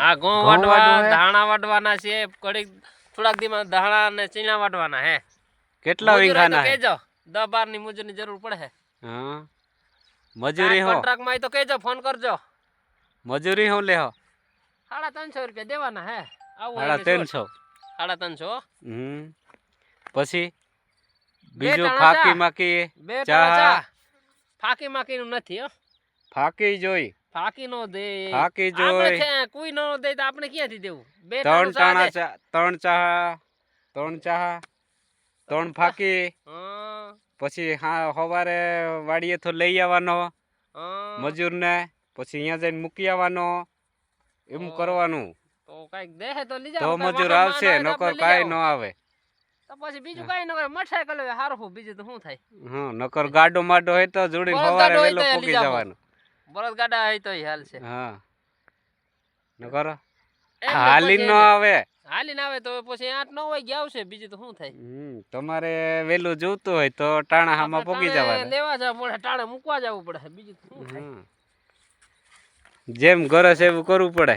આ ઘઉં વાટવા ધાણા વાટવાના છે કડીક થોડાક દીમાં ધાણા અને ચીણા વાટવાના હે કેટલા વીઘાના હે કેજો 10-12 ની મજૂરની જરૂર પડે હે હા મજૂરી હો કોન્ટ્રાક્ટ માં તો કેજો ફોન કરજો મજૂરી હો લે હો 350 રૂપિયા દેવાના હે આવું 350 પછી બીજું ફાકી માકી ચા ફાકી માકી નું નથી હો ફાકી જોઈ ફાકી નો દે ફાકી જોઈ કોઈ નો દે તો આપણે ક્યાંથી દેવું ત્રણ ચા ત્રણ ફાકી પછી હા સવારે વાડીએ તો લઈ આવવાનો મજૂર ને પછી અહીંયા જઈને મૂકી આવવાનો એમ કરવાનું તો કઈક દે તો લઈ જાવ તો મજૂર આવશે નકર કાઈ ન આવે તો પછી બીજું કાઈ ન કરે મોટરસાઇકલ હવે હારું બીજું તો શું થાય હા નકર ગાડો માટો હોય તો જોડીને સવારે વેલો પૂકી જવાનું બળદ ગાડા હોય તો હાલ છે હા નકર હાલી ન આવે હાલીને આવે તો પછી 8-9 વાગે આવશે બીજું તો શું થાય તમારે વેલું જોતું હોય તો ટાણા હામાં પોગી જવાનું લેવા જવા પડે ટાણે મૂકવા જવું પડે બીજું શું થાય જેમ ગરજ એવું કરવું પડે